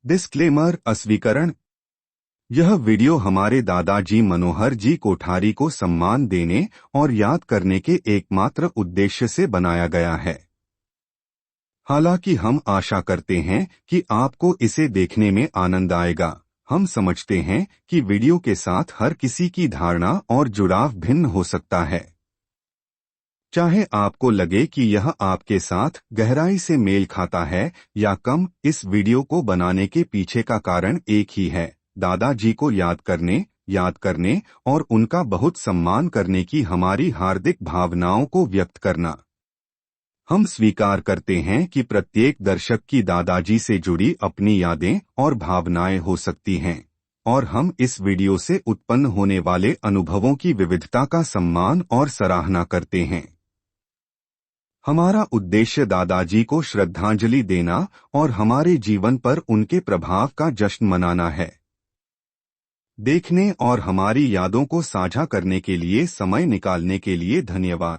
Disclaimer अस्वीकरण। यह video हमारे दादाजी मनोहर जी कोठारी को सम्मान देने और याद करने के एकमात्र उद्देश्य से बनाया गया है। हालांकि हम आशा करते हैं कि आपको इसे देखने में आनंद आएगा। हम समझते हैं कि वीडियो के साथ हर किसी की धारणा और जुड़ाव भिन्न हो सकता है। चाहे आपको लगे कि यह आपके साथ गहराई से मेल खाता है या कम, इस वीडियो को बनाने के पीछे का कारण एक ही है: दादाजी को याद करने और उनका बहुत सम्मान करने की हमारी हार्दिक भावनाओं को व्यक्त करना। हम स्वीकार करते हैं कि प्रत्येक दर्शक की दादाजी से जुड़ी अपनी यादें और भावनाएं हो सकती हैं, और हम इस वीडियो से उत्पन्न होने वाले अनुभवों की विविधता का सम्मान और सराहना करते हैं। हमारा उद्देश्य दादाजी को श्रद्धांजलि देना और हमारे जीवन पर उनके प्रभाव का जश्न मनाना है। देखने और हमारी यादों को साझा करने के लिए समय निकालने के लिए धन्यवाद।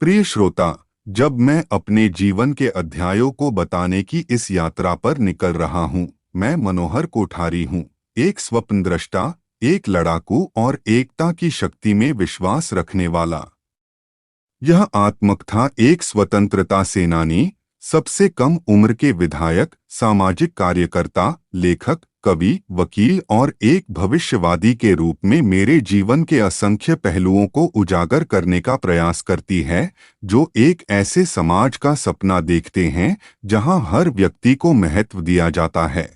प्रिय श्रोता, जब मैं अपने जीवन के अध्यायों को बताने की इस यात्रा पर निकल रहा हूं, मैं मनोहर कोठारी हूं, एक स्वप्नद्रष्टा, एक लड़ाकू और एकता की शक्ति में विश्वास रखने वाला। यह आत्मकथा एक स्वतंत्रता सेनानी, सबसे कम उम्र के विधायक, सामाजिक कार्यकर्ता, लेखक, कवि, वकील और एक भविष्यवादी के रूप में मेरे जीवन के असंख्य पहलुओं को उजागर करने का प्रयास करती है, जो एक ऐसे समाज का सपना देखते हैं जहां हर व्यक्ति को महत्व दिया जाता है।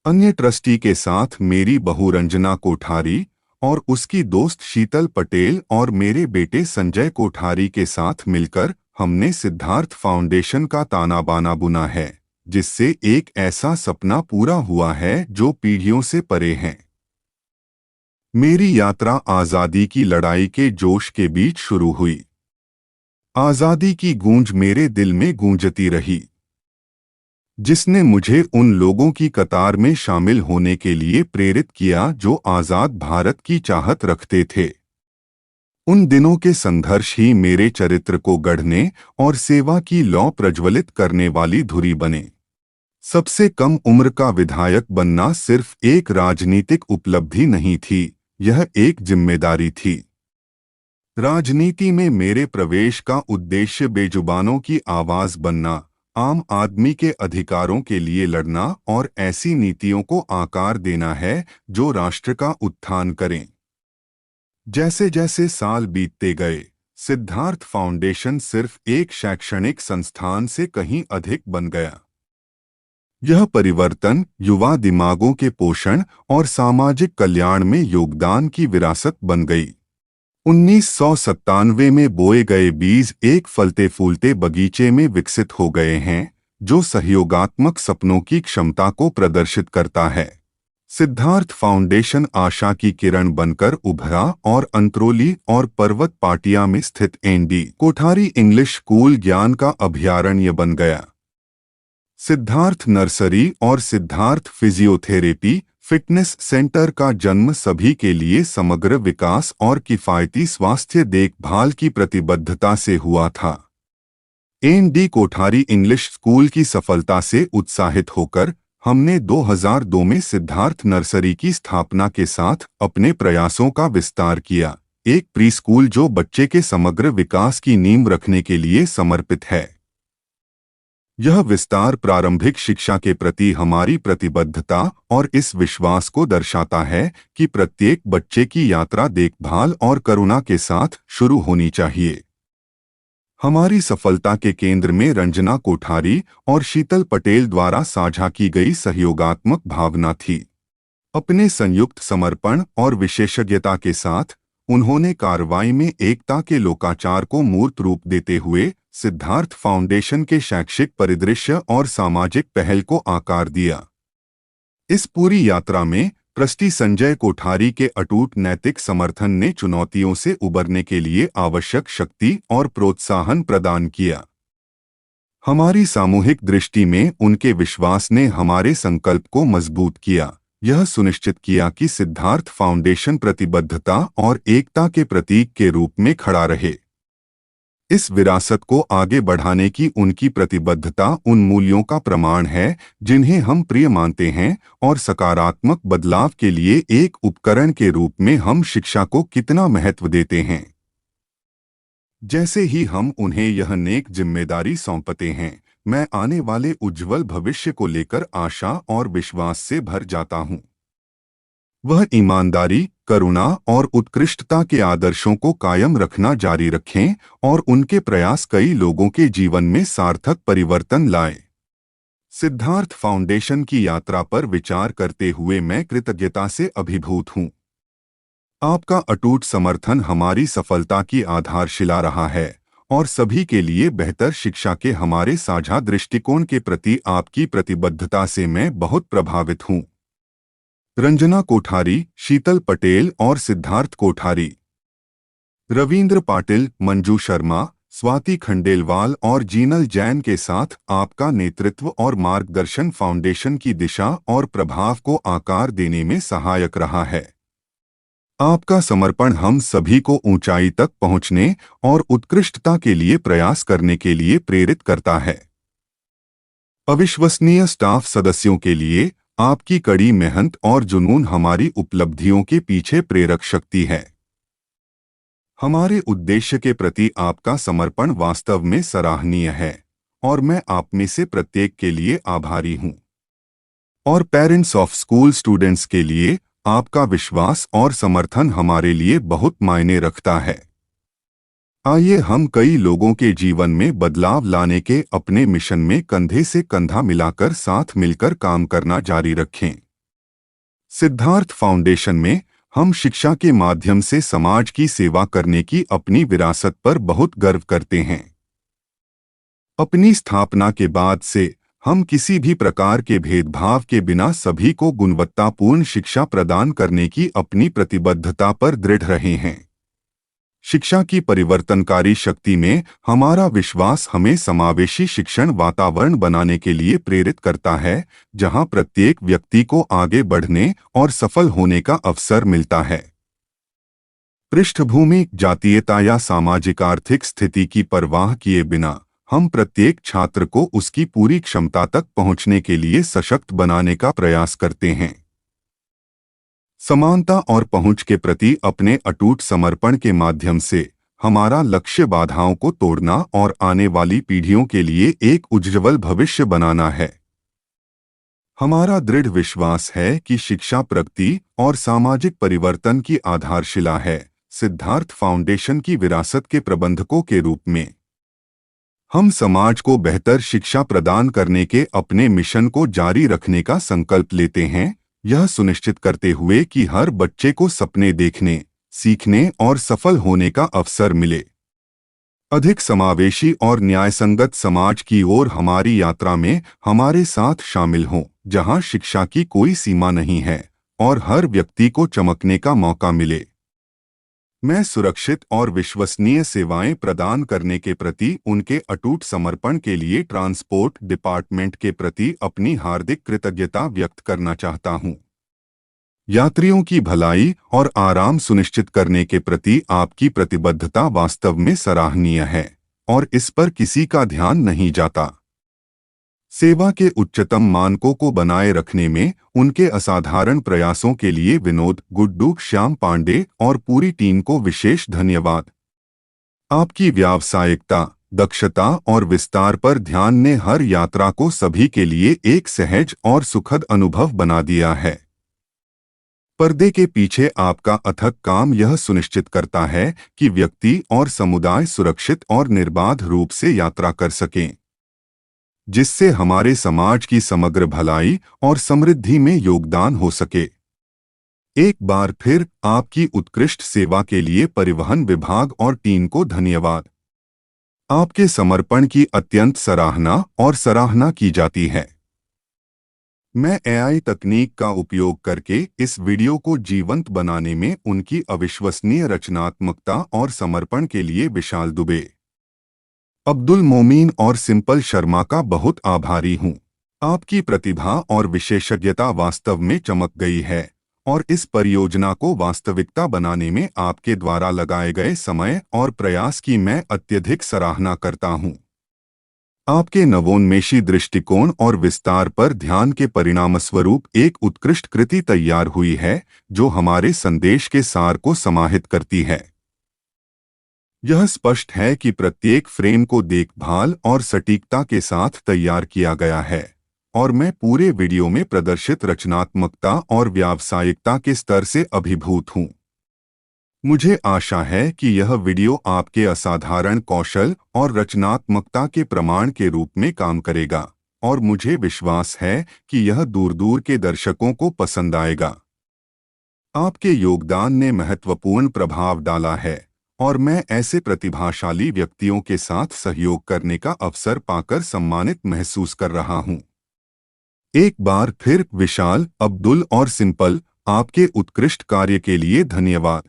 अन्य ट्रस्टी के साथ मेरी बहू रंजना कोठारी और उसकी दोस्त शीतल पटेल और मेरे बेटे संजय कोठारी के साथ मिलकर हमने सिद्धार्थ फाउंडेशन का ताना बाना बुना है, जिससे एक ऐसा सपना पूरा हुआ है जो पीढ़ियों से परे है। मेरी यात्रा आज़ादी की लड़ाई के जोश के बीच शुरू हुई। आज़ादी की गूंज मेरे दिल में गूंजती रही, जिसने मुझे उन लोगों की कतार में शामिल होने के लिए प्रेरित किया जो आज़ाद भारत की चाहत रखते थे। उन दिनों के संघर्ष ही मेरे चरित्र को गढ़ने और सेवा की लौ प्रज्वलित करने वाली धुरी बने। सबसे कम उम्र का विधायक बनना सिर्फ एक राजनीतिक उपलब्धि नहीं थी, यह एक जिम्मेदारी थी। राजनीति में मेरे प्रवेश का उद्देश्य बेजुबानों की आवाज बनना, आम आदमी के अधिकारों के लिए लड़ना और ऐसी नीतियों को आकार देना है जो राष्ट्र का उत्थान करें। जैसे जैसे साल बीतते गए, सिद्धार्थ फाउंडेशन सिर्फ एक शैक्षणिक संस्थान से कहीं अधिक बन गया। यह परिवर्तन युवा दिमागों के पोषण और सामाजिक कल्याण में योगदान की विरासत बन गई। 1997 में बोए गए बीज एक फलते फूलते बगीचे में विकसित हो गए हैं, जो सहयोगात्मक सपनों की क्षमता को प्रदर्शित करता है। सिद्धार्थ फाउंडेशन आशा की किरण बनकर उभरा और अंतरोली और पर्वत पाटिया में स्थित एनडी कोठारी इंग्लिश स्कूल ज्ञान का अभयारण्य बन गया। सिद्धार्थ नर्सरी और सिद्धार्थ फिजियोथेरेपी फिटनेस सेंटर का जन्म सभी के लिए समग्र विकास और किफायती स्वास्थ्य देखभाल की प्रतिबद्धता से हुआ था। एनडी कोठारी इंग्लिश स्कूल की सफलता से उत्साहित होकर हमने 2002 में सिद्धार्थ नर्सरी की स्थापना के साथ अपने प्रयासों का विस्तार किया, एक प्री स्कूल जो बच्चे के समग्र विकास की नींव रखने के लिए समर्पित है। यह विस्तार प्रारंभिक शिक्षा के प्रति हमारी प्रतिबद्धता और इस विश्वास को दर्शाता है कि प्रत्येक बच्चे की यात्रा देखभाल और करुणा के साथ शुरू होनी चाहिए। हमारी सफलता के केंद्र में रंजना कोठारी और शीतल पटेल द्वारा साझा की गई सहयोगात्मक भावना थी। अपने संयुक्त समर्पण और विशेषज्ञता के साथ उन्होंने कार्रवाई में एकता के लोकाचार को मूर्त रूप देते हुए सिद्धार्थ फाउंडेशन के शैक्षिक परिदृश्य और सामाजिक पहल को आकार दिया। इस पूरी यात्रा में ट्रस्टी संजय कोठारी के अटूट नैतिक समर्थन ने चुनौतियों से उबरने के लिए आवश्यक शक्ति और प्रोत्साहन प्रदान किया। हमारी सामूहिक दृष्टि में उनके विश्वास ने हमारे संकल्प को मजबूत किया, यह सुनिश्चित किया कि सिद्धार्थ फाउंडेशन प्रतिबद्धता और एकता के प्रतीक के रूप में खड़ा रहे। इस विरासत को आगे बढ़ाने की उनकी प्रतिबद्धता उन मूल्यों का प्रमाण है जिन्हें हम प्रिय मानते हैं और सकारात्मक बदलाव के लिए एक उपकरण के रूप में हम शिक्षा को कितना महत्व देते हैं। जैसे ही हम उन्हें यह नेक जिम्मेदारी सौंपते हैं, मैं आने वाले उज्जवल भविष्य को लेकर आशा और विश्वास से भर जाता हूँ। वह ईमानदारी, करुणा और उत्कृष्टता के आदर्शों को कायम रखना जारी रखें और उनके प्रयास कई लोगों के जीवन में सार्थक परिवर्तन लाएं। सिद्धार्थ फाउंडेशन की यात्रा पर विचार करते हुए मैं कृतज्ञता से अभिभूत हूँ। आपका अटूट समर्थन हमारी सफलता की आधारशिला रहा है और सभी के लिए बेहतर शिक्षा के हमारे साझा दृष्टिकोण के प्रति आपकी प्रतिबद्धता से मैं बहुत प्रभावित हूँ। रंजना कोठारी, शीतल पटेल और सिद्धार्थ कोठारी। रविंद्र पाटिल, मंजू शर्मा, स्वाति खंडेलवाल और जीनल जैन के साथ आपका नेतृत्व और मार्गदर्शन फाउंडेशन की दिशा और प्रभाव को आकार देने में सहायक रहा है। आपका समर्पण हम सभी को ऊंचाई तक पहुंचने और उत्कृष्टता के लिए प्रयास करने के लिए प्रेरित करता है। अविश्वसनीय स्टाफ सदस्यों के लिए आपकी कड़ी मेहनत और जुनून हमारी उपलब्धियों के पीछे प्रेरक शक्ति है। हमारे उद्देश्य के प्रति आपका समर्पण वास्तव में सराहनीय है और मैं आप में से प्रत्येक के लिए आभारी हूं। और पेरेंट्स ऑफ स्कूल स्टूडेंट्स के लिए आपका विश्वास और समर्थन हमारे लिए बहुत मायने रखता है। आइए हम कई लोगों के जीवन में बदलाव लाने के अपने मिशन में कंधे से कंधा मिलाकर साथ मिलकर काम करना जारी रखें। सिद्धार्थ फाउंडेशन में हम शिक्षा के माध्यम से समाज की सेवा करने की अपनी विरासत पर बहुत गर्व करते हैं। अपनी स्थापना के बाद से हम किसी भी प्रकार के भेदभाव के बिना सभी को गुणवत्तापूर्ण शिक्षा प्रदान करने की अपनी प्रतिबद्धता पर दृढ़ रहे हैं। शिक्षा की परिवर्तनकारी शक्ति में हमारा विश्वास हमें समावेशी शिक्षण वातावरण बनाने के लिए प्रेरित करता है, जहां प्रत्येक व्यक्ति को आगे बढ़ने और सफल होने का अवसर मिलता है। पृष्ठभूमि, जातीयता या सामाजिक आर्थिक स्थिति की परवाह किए बिना हम प्रत्येक छात्र को उसकी पूरी क्षमता तक पहुंचने के लिए सशक्त बनाने का प्रयास करते हैं। समानता और पहुंच के प्रति अपने अटूट समर्पण के माध्यम से हमारा लक्ष्य बाधाओं को तोड़ना और आने वाली पीढ़ियों के लिए एक उज्ज्वल भविष्य बनाना है। हमारा दृढ़ विश्वास है कि शिक्षा प्रगति और सामाजिक परिवर्तन की आधारशिला है। सिद्धार्थ फाउंडेशन की विरासत के प्रबंधकों के रूप में हम समाज को बेहतर शिक्षा प्रदान करने के अपने मिशन को जारी रखने का संकल्प लेते हैं, यह सुनिश्चित करते हुए कि हर बच्चे को सपने देखने, सीखने और सफल होने का अवसर मिले। अधिक समावेशी और न्यायसंगत समाज की ओर हमारी यात्रा में हमारे साथ शामिल हों, जहां शिक्षा की कोई सीमा नहीं है और हर व्यक्ति को चमकने का मौका मिले। मैं सुरक्षित और विश्वसनीय सेवाएं प्रदान करने के प्रति उनके अटूट समर्पण के लिए ट्रांसपोर्ट डिपार्टमेंट के प्रति अपनी हार्दिक कृतज्ञता व्यक्त करना चाहता हूं। यात्रियों की भलाई और आराम सुनिश्चित करने के प्रति आपकी प्रतिबद्धता वास्तव में सराहनीय है और इस पर किसी का ध्यान नहीं जाता। सेवा के उच्चतम मानकों को बनाए रखने में उनके असाधारण प्रयासों के लिए विनोद, गुड्डू, श्याम पांडे और पूरी टीम को विशेष धन्यवाद। आपकी व्यावसायिकता, दक्षता और विस्तार पर ध्यान ने हर यात्रा को सभी के लिए एक सहज और सुखद अनुभव बना दिया है। पर्दे के पीछे आपका अथक काम यह सुनिश्चित करता है कि व्यक्ति और समुदाय सुरक्षित और निर्बाध रूप से यात्रा कर सकें, जिससे हमारे समाज की समग्र भलाई और समृद्धि में योगदान हो सके। एक बार फिर आपकी उत्कृष्ट सेवा के लिए परिवहन विभाग और टीम को धन्यवाद। आपके समर्पण की अत्यंत सराहना की जाती है। मैं एआई तकनीक का उपयोग करके इस वीडियो को जीवंत बनाने में उनकी अविश्वसनीय रचनात्मकता और समर्पण के लिए विशाल दुबे, अब्दुल मोमीन और सिंपल शर्मा का बहुत आभारी हूँ। आपकी प्रतिभा और विशेषज्ञता वास्तव में चमक गई है और इस परियोजना को वास्तविकता बनाने में आपके द्वारा लगाए गए समय और प्रयास की मैं अत्यधिक सराहना करता हूँ। आपके नवोन्मेषी दृष्टिकोण और विस्तार पर ध्यान के परिणामस्वरूप एक उत्कृष्ट कृति तैयार हुई है, जो हमारे संदेश के सार को समाहित करती है। यह स्पष्ट है कि प्रत्येक फ्रेम को देखभाल और सटीकता के साथ तैयार किया गया है, और मैं पूरे वीडियो में प्रदर्शित रचनात्मकता और व्यावसायिकता के स्तर से अभिभूत हूँ। मुझे आशा है कि यह वीडियो आपके असाधारण कौशल और रचनात्मकता के प्रमाण के रूप में काम करेगा, और मुझे विश्वास है कि यह दूर-दूर के दर्शकों को पसंद आएगा। आपके योगदान ने महत्वपूर्ण प्रभाव डाला है, और मैं ऐसे प्रतिभाशाली व्यक्तियों के साथ सहयोग करने का अवसर पाकर सम्मानित महसूस कर रहा हूँ। एक बार फिर विशाल, अब्दुल और सिंपल, आपके उत्कृष्ट कार्य के लिए धन्यवाद।